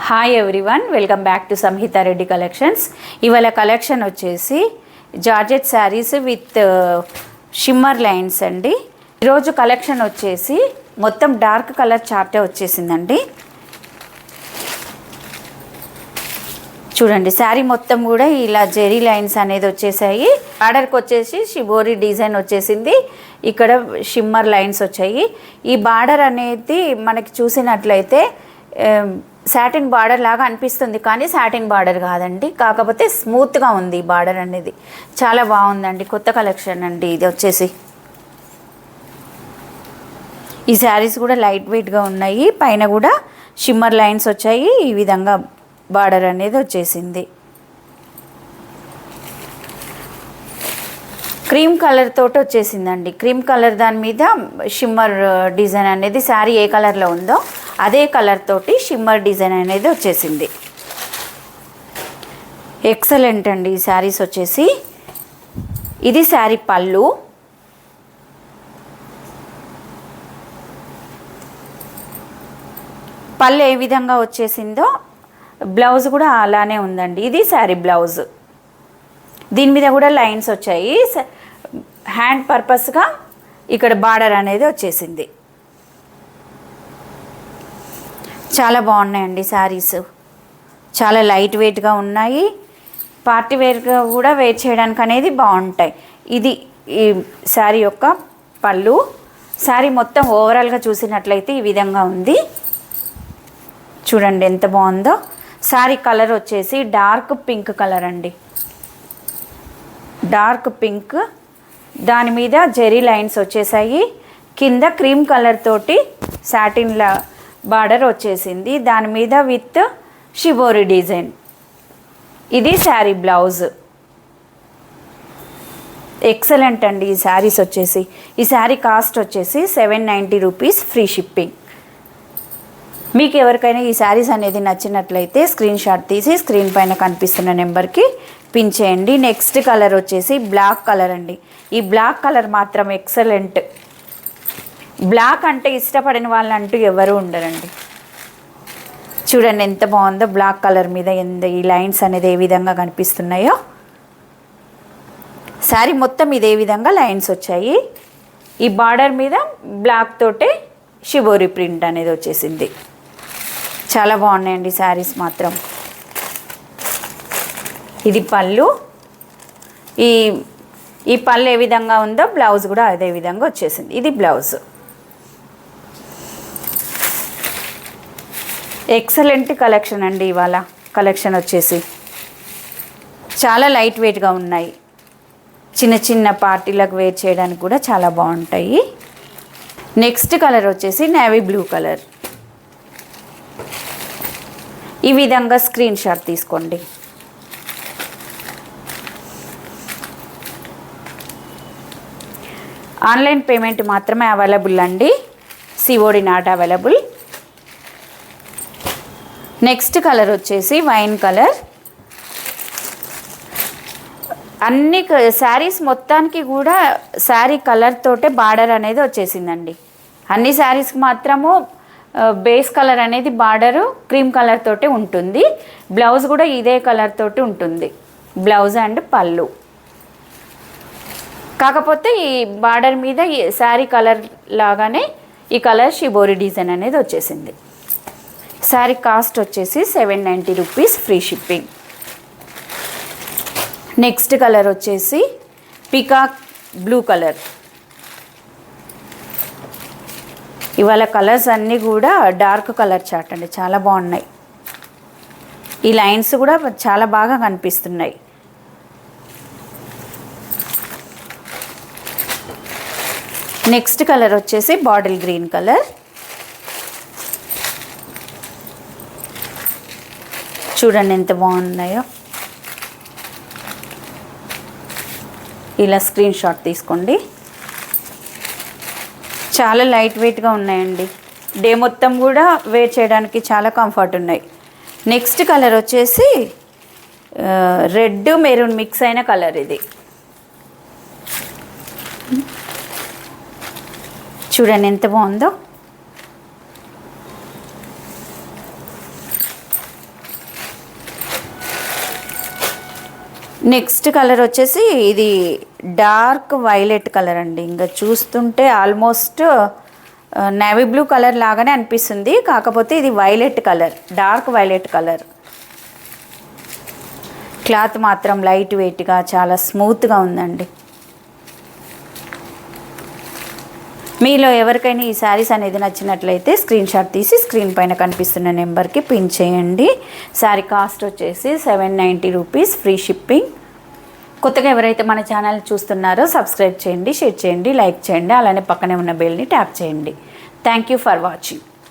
Hi everyone, welcome back to Samhitha Reddy collections. ఇవాళ collection వచ్చేసి georgette sarees with shimmer lines అండి. ఈరోజు కలెక్షన్ వచ్చేసి మొత్తం డార్క్ కలర్ చార్టే వచ్చేసిందండి. చూడండి, శారీ మొత్తం కూడా ఇలా జెరీ లైన్స్ అనేది వచ్చేసాయి. బార్డర్కి వచ్చేసి షిబోరి డిజైన్ వచ్చేసింది. ఇక్కడ షిమ్మర్ లైన్స్ వచ్చాయి. ఈ బార్డర్ అనేది మనకి చూసినట్లయితే సాటిన్ బార్డర్ లాగా అనిపిస్తుంది, కానీ సాటిన్ బార్డర్ కాదండి. కాకపోతే స్మూత్గా ఉంది ఈ బార్డర్ అనేది. చాలా బాగుందండి, కొత్త కలెక్షన్ అండి ఇది వచ్చేసి. ఈ శారీస్ కూడా లైట్ వెయిట్గా ఉన్నాయి. పైన కూడా షిమ్మర్ లైన్స్ వచ్చాయి. ఈ విధంగా బార్డర్ అనేది వచ్చేసింది. క్రీమ్ కలర్ తోటి వచ్చేసిందండి. క్రీమ్ కలర్ దాని మీద షిమ్మర్ డిజైన్ అనేది, శారీ ఏ కలర్లో ఉందో అదే కలర్ తోటి షిమ్మర్ డిజైన్ అనేది వచ్చేసింది. ఎక్సలెంట్ అండి ఈ శారీస్ వచ్చేసి. ఇది శారీ పళ్ళు. పళ్ళు ఏ విధంగా వచ్చేసిందో బ్లౌజ్ కూడా అలానే ఉందండి. ఇది శారీ బ్లౌజ్. దీని మీద కూడా లైన్స్ వచ్చాయి. హ్యాండ్ పర్పస్గా ఇక్కడ బార్డర్ అనేది వచ్చేసింది. చాలా బాగున్నాయండి శారీస్. చాలా లైట్ వెయిట్గా ఉన్నాయి. పార్టీ వేర్గా కూడా వేర్ చేయడానికి అనేది బాగుంటాయి. ఇది ఈ శారీ యొక్క పళ్ళు. శారీ మొత్తం ఓవరాల్గా చూసినట్లయితే ఈ విధంగా ఉంది. చూడండి ఎంత బాగుందో. శారీ కలర్ వచ్చేసి డార్క్ పింక్ కలర్ అండి. డార్క్ పింక్, దాని మీద జెరీ లైన్స్ వచ్చేసాయి. కింద క్రీమ్ కలర్ తోటి సాటిన్లా బార్డర్ వచ్చేసింది. దాని మీద విత్ షిబోరి డిజైన్. ఇది శారీ బ్లౌజ్. ఎక్సలెంట్ అండి ఈ శారీస్ వచ్చేసి. ఈ శారీ కాస్ట్ వచ్చేసి 790 రూపీస్, ఫ్రీ షిప్పింగ్. మీకు ఎవరికైనా ఈ శారీస్ అనేది నచ్చినట్లయితే స్క్రీన్ షాట్ తీసి స్క్రీన్ పైన కనిపిస్తున్న నెంబర్కి పిన్ చేయండి. నెక్స్ట్ కలర్ వచ్చేసి బ్లాక్ కలర్ అండి. ఈ బ్లాక్ కలర్ మాత్రం ఎక్సలెంట్. బ్లాక్ అంటే ఇష్టపడిన వాళ్ళంటూ ఎవరు ఉండరండి. చూడండి ఎంత బాగుందో. బ్లాక్ కలర్ మీద ఈ లైన్స్ అనేది ఏ విధంగా కనిపిస్తున్నాయో. శారీ మొత్తం ఇదే విధంగా లైన్స్ వచ్చాయి. ఈ బార్డర్ మీద బ్లాక్ తోటే షిబోరి ప్రింట్ అనేది వచ్చేసింది. చాలా బాగున్నాయండి శారీస్ మాత్రం. ఇది పళ్ళు. ఈ పళ్ళు ఏ విధంగా ఉందో బ్లౌజ్ కూడా అదే విధంగా వచ్చేసింది. ఇది బ్లౌజ్. ఎక్సలెంట్ కలెక్షన్ అండి ఇవాళ కలెక్షన్ వచ్చేసి. చాలా లైట్ వెయిట్గా ఉన్నాయి. చిన్న చిన్న పార్టీలకు వేర్ చేయడానికి కూడా చాలా బాగుంటాయి. నెక్స్ట్ కలర్ వచ్చేసి నేవీ బ్లూ కలర్. ఈ విధంగా స్క్రీన్ షాట్ తీసుకోండి. ఆన్లైన్ పేమెంట్ మాత్రమే అవైలబుల్ అండి. COD not available. Next colour వచ్చేసి వైన్ కలర్. అన్ని శారీస్ మొత్తానికి కూడా శారీ కలర్ తోటే బార్డర్ అనేది వచ్చేసిందండి. అన్ని శారీస్కి మాత్రము బేస్ కలర్ అనేది బార్డరు క్రీమ్ కలర్ తోటే ఉంటుంది. బ్లౌజ్ కూడా ఇదే కలర్ తోటి ఉంటుంది. బ్లౌజ్ అండ్ పళ్ళు. కాకపోతే ఈ బార్డర్ మీద ఈ శారీ కలర్ లాగానే ఈ కలర్ షిబోరి డిజైన్ అనేది వచ్చేసింది. శారీ కాస్ట్ వచ్చేసి 790 rupees, free shipping. Next colour వచ్చేసి పికాక్ బ్లూ కలర్. ఇవాళ కలర్స్ అన్నీ కూడా డార్క్ కలర్ చార్ట్ అండి. చాలా బాగున్నాయి. ఈ లైన్స్ కూడా చాలా బాగా కనిపిస్తున్నాయి. నెక్స్ట్ కలర్ వచ్చేసి బాటిల్ గ్రీన్ కలర్. చూడండి ఎంత బాగున్నాయో. ఇలా స్క్రీన్ షాట్ తీసుకోండి. చాలా లైట్ వెయిట్గా ఉన్నాయండి. డే మొత్తం కూడా వేర్ చేయడానికి చాలా కంఫర్ట్ ఉన్నాయి. నెక్స్ట్ కలర్ వచ్చేసి రెడ్ మెరూన్ మిక్స్ అయిన కలర్. ఇది చూడండి ఎంత బాగుందో. నెక్స్ట్ కలర్ వచ్చేసి ఇది డార్క్ వైలెట్ కలర్ అండి. ఇంకా చూస్తుంటే ఆల్మోస్ట్ నేవీ బ్లూ కలర్ లాగానే అనిపిస్తుంది, కాకపోతే ఇది violet colour, dark violet colour. Cloth మాత్రం లైట్ వెయిట్గా చాలా స్మూత్గా ఉందండి. మీలో ఎవరికైనా ఈ శారీస్ అనేది నచ్చినట్లయితే స్క్రీన్ షాట్ తీసి స్క్రీన్ పైన కనిపిస్తున్న నెంబర్కి పిన్ చేయండి. శారీ కాస్ట్ వచ్చేసి 790 రూపీస్, ఫ్రీ షిప్పింగ్. కొత్తగా ఎవరైతే మన ఛానల్ చూస్తున్నారో సబ్స్క్రైబ్ చేయండి, షేర్ చేయండి, లైక్ చేయండి, అలానే పక్కనే ఉన్న బెల్ని ట్యాప్ చేయండి. Thank you for watching.